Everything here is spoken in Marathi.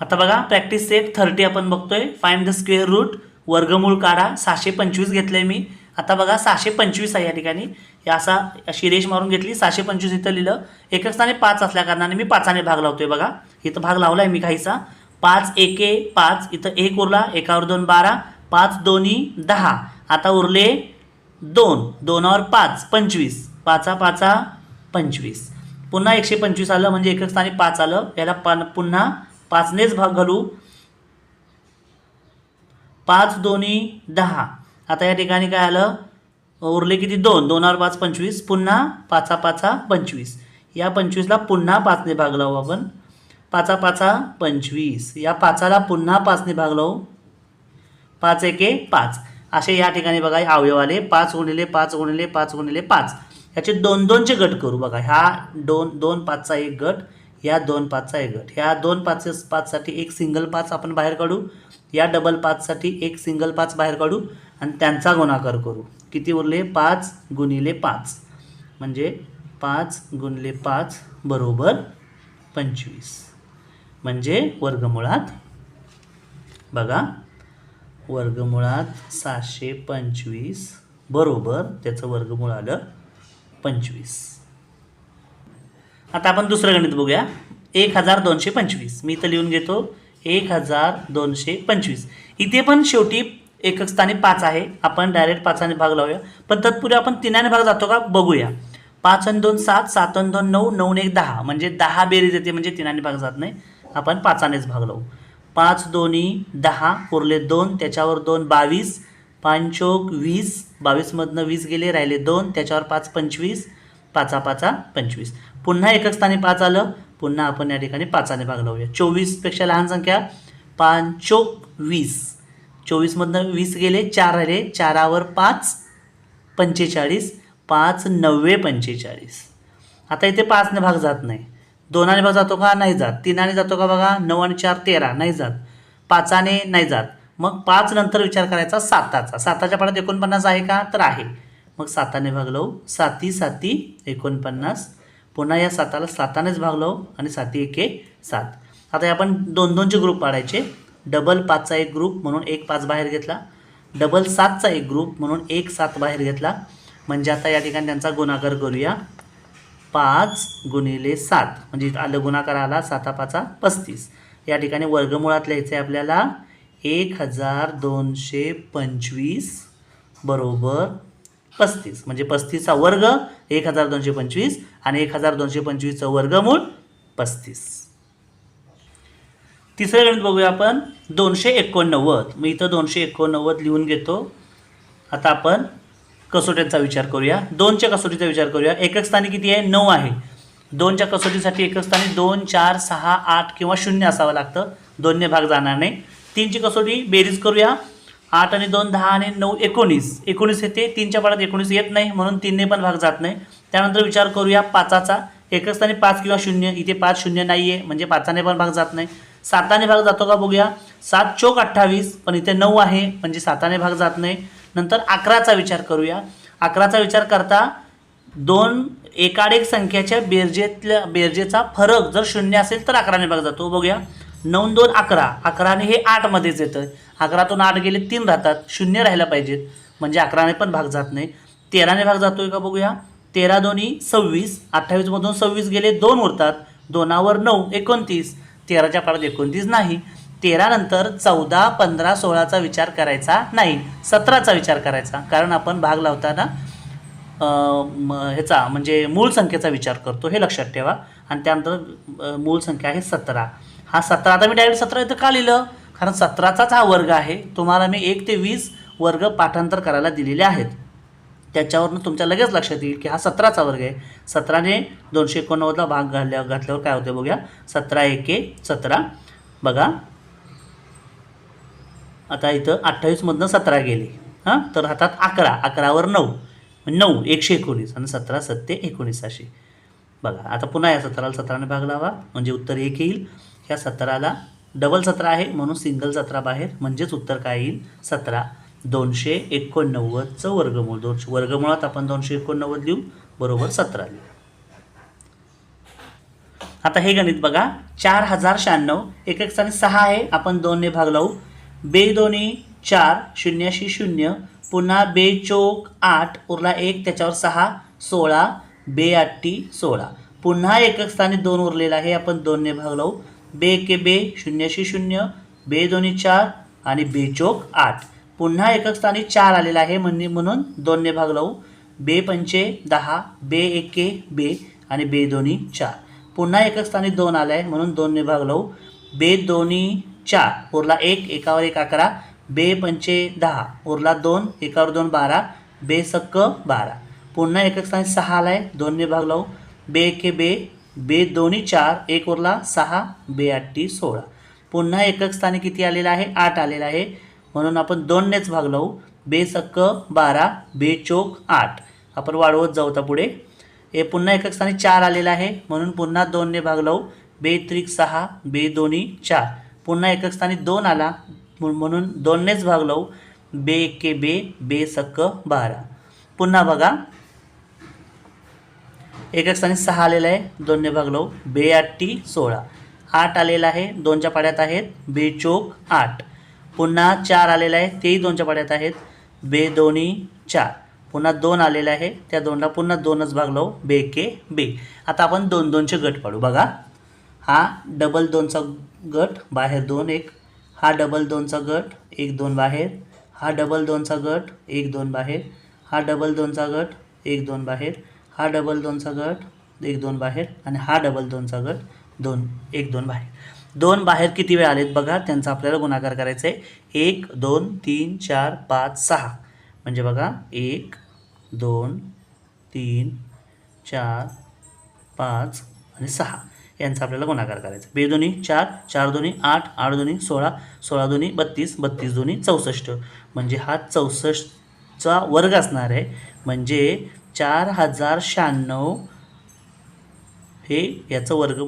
आता बघा प्रॅक्टिस सेट 30 आपण बघतोय. फाइंड द स्क्वेअर रूट, वर्गमूळ काढा. 625 घेतलंय मी. आता बघा 625 आहे या ठिकाणी. या असा अशी रेष मारून घेतली. 625 इथं लिहिलं. एकक स्थानी 5 असल्या कारणाने मी 5ने भाग लावतोय. बघा इथं भाग लावलाय मी काहीसा. 5 एके 5, इथं 1 उरला, 1 वर 2 12, 5 दोन्ही 10. आता उरले 2, 2 वर 5 25, 5 5 25. पुन्हा 125 आलं म्हणजे एकक स्थानी 5 आलं. याला पुन्हा 5नेच भाग घालू. 5 दोन्ही 10. आता या ठिकाणी काय आलं, उरले किती 2, 2 वर 5 25, पुन्हा 5 5 25. या 25ला पुन्हा 5ने भाग लावू आपण. 5 5 25. या 5ला पुन्हा 5ने भाग लावू. 5 एके 5. असे या ठिकाणी बघा अवयव आले. 5 गुणिले 5 गुणिले 5 गुणिले 5. याचे 2 2चे गट करू. बघा ह्या 2 5चा एक गट, या 2 5चा एक गट. ह्या 2 5 साठी एक सिंगल 5 आपण बाहेर काढू. या डबल 5 साठी एक सिंगल 5 बाहेर काढू आणि त्यांचा गुणाकार करू. किती उरले 5 गुणिले 5 म्हणजे 5 गुणिले 5 बरोबर 25. म्हणजे वर्गमुळात बघा वर्गमुळात 625 बरोबर त्याचं वर्गमूळ आलं 25. आता आपण दुसरं गणित बघूया. 1225. मी इथं लिहून घेतो 1225. इथे पण शेवटी एकक स्थानी 5 आहे. आपण डायरेक्ट 5ने भाग लावूया. पण तत्पूर्वी आपण 3ने भाग जातो का बघूया. 5 आणि 2 7, 7 आणि 2 9, 9 आणि 1 10. म्हणजे 10 बेरीज येते म्हणजे 3ने भाग जात नाही. आपण 5नेच भाग लावू. 5 दोन्ही 10, उरले 2, त्याच्यावर 2 22, 5 चौक 20, 22 मधनं 20 गेले, राहिले 2, त्याच्यावर 5 25, 5 5 25. पुन्हा एकक स्थानी 5 आलं. पुन्हा आपण या ठिकाणी 5ने भाग लावूया. 24 पेक्षा लहान संख्या 5 चौक 20, 24 मधनं 20 गेले, 4 राहिले, 4 वर 5 45, 5 9 45. आता इथे 5ने भाग जात नाही. 2ने भाग जातो का नाही जात. 3ने जातो का बघा. 9 आणि 4 13 नाही जात. 5ने नाही जात. मग 5 नंतर विचार करायचा 7चा. 7च्या पाड्यात 49 आहे का तर आहे. मग 7ने भाग लावू. 7 7 49. पुन्हा या 7ला 7नेच भाग लावू आणि 7 एके 7. आता आपण 2 2चे ग्रुप पाडायचे. डबल 5चा एक ग्रुप म्हणून एक 5 बाहेर घेतला. डबल 7चा एक ग्रुप म्हणून एक 7 बाहेर घेतला. म्हणजे आता या ठिकाणी त्यांचा गुणाकार करूया. 5 गुणिले 7 म्हणजे आलं गुणाकार आला 7 5 35. या ठिकाणी वर्गमुळात लिहायचं आहे आपल्याला 1225 बरोबर 35. म्हणजे 35चा वर्ग 1225 आणि 1225चं वर्गमूळ 35. तिसरं गणित बघूया आपण 289. मी इथं 289 लिहून घेतो. आता आपण कसोट्यांचा विचार करूया. 2च्या कसोटीचा विचार करूया. एकक स्थानी किती आहे 9 आहे. 2च्या कसोटीसाठी एकक स्थानी 2 4 6 8 किंवा 0 असावं लागतं. 2ने भाग जाणार नाही. 3ची कसोटी बेरीज करूया. 8 आणि 2 10 आणि 9 19. 19 येते. 3च्या पाड्यात 19 येत नाही म्हणून 3ने पण भाग जात नाही. त्यानंतर विचार करूया 5चा. एकक स्थानी 5 किंवा 0. इथे 5 0 नाही आहे म्हणजे 5ने पण भाग जात नाही. 7ने भाग जातो का बघूया. 7 चौक 28 पण इथे 9 आहे म्हणजे 7ने भाग जात नाही. नंतर 11चा विचार करूया. 11चा विचार करता 2 एकाडेक संख्याच्या बेरजेचा फरक जर 0 असेल तर 11ने भाग जातो. बघूया 9 2 11. 11ने हे 8 मध्येच येतं. 11तून 8 गेले 3 राहतात. 0 राहायला पाहिजेत म्हणजे 11ने पण भाग जात नाही. 13ने भाग जातोय का बघूया. 13 दोन्ही 26. 28 मधून 26 गेले 2 उरतात. 2 वर 9 29. 13च्या पाड्यात 29 नाही. 13 नंतर 14 15 16चा विचार करायचा नाही. 17चा विचार करायचा. कारण आपण भाग लावताना ह्याचा म्हणजे मूळ संख्येचा विचार करतो हे लक्षात ठेवा. आणि त्यानंतर मूळ संख्या आहे 17. हा 17. आता मी डायरेक्ट 17 इथं का लिहिलं कारण 17चाच हा वर्ग आहे. तुम्हाला मी 1 ते 20 वर्ग पाठांतर करायला दिलेले आहेत. त्याच्यावरून तुमच्या लगेच लक्षात येईल की हा 17चा वर्ग आहे. 17ने 289ला भाग घातल्यावर काय होते बघूया. 17 एके 17. बघा आता इथं 28 मधनं 17 गेले. हां तर हातात 11. 11 वर 9 9 119 आणि 17 7 19 असे. बघा आता पुन्हा या 17ला 17ने भाग लावा म्हणजे उत्तर 1 येईल. ह्या 17ला डबल 17 आहे म्हणून सिंगल 17 बाहेर म्हणजेच उत्तर काय येईल 17. 289चं वर्गमूळ. वर्गमुळात आपण 289 लिहू बरोबर 17 लिहू. आता हे गणित बघा 4096 एकक स्थानी 6 आहे, आपण 2ने भाग लावू. बे दोन्ही 4 शून्याशी 0 पुन्हा बे चोक 8 उरला 1 त्याच्यावर 6 16 बे 8 16 पुन्हा एकक स्थानी 2 उरलेला आहे, आपण 2ने भाग लावू. बे के बे शून्याशी 0 बे दोन्ही 4 आणि बे चोक 8 पुन्हा एकक स्थानी 4 आलेला आहे म्हणून 2ने भाग लावू. बे पंचे 10 बे एके बे आणि बे दोन्ही 4 पुन्हा एकक स्थानी 2 आला आहे म्हणून 2ने भाग लावू. बे दोन्ही 4 उरला 1 एकावर 1 11 बे पंचे 10 उरला 2 एकावर 2 12 बे सक्क 12 पुन्हा एकक स्थानी 6 आला आहे, 2ने भाग लावू. बे एके बे दोन्ही 4 1 उरला 6 बे 8 16 पुन्हा एकक स्थानी किती आलेला आहे 8 आलेला आहे म्हणून आपण 2नेच भाग लावू. बे सक्क 12 बे चोक 8 आपण वाढवत जाऊ आता पुढे. हे पुन्हा एकक स्थानी 4 आलेला आहे म्हणून पुन्हा 2ने भाग लावू. बे त्रिक 6 बे दोन्ही 4 पुन्हा एकक स्थानी 2 आला म्हणून 2नेच भाग लावू. बे एके बे सक्क 12 पुन्हा बघा एकक स्थानी 6 आलेला आहे, 2ने भाग लावू. बे 8 16 8 आलेला आहे, 2च्या पाड्यात आहेत. बे चोक 8 पुन्हा 4 आलेला आहे, तेही 2च्या पाड्यात आहेत. बे दोन्ही 4 पुन्हा 2 आलेला आहे, त्या 2ला पुन्हा 2च भाग लावू. बे के बे. आता आपण 2 2चे गट पाडू. बघा हा डबल 2चा गट बाहेर 2 1 हा डबल 2चा गट 1 2 बाहेर हा डबल 2चा गट 1 2 बाहेर हा डबल 2चा गट 1 2 बाहेर हा डबल 2चा गट 1 2 बाहेर आणि हा डबल 2चा गट 2 1 2 बाहेर. 2 बाहेर किती वेळ आलेत बघा, त्यांचा आपल्याला गुणाकार करायचा आहे. 1 2 3 4 5 6 म्हणजे बघा 1 2 3 4 5 आणि 6 यांचा आपल्याला गुणाकार करायचा. बे दोन्ही 4 4 दोन्ही 8 8 दोन्ही 16 16 दोन्ही 32 32 दोन्ही 64 म्हणजे हा 64चा वर्ग असणार आहे. म्हणजे 4096 हे याचं वर्ग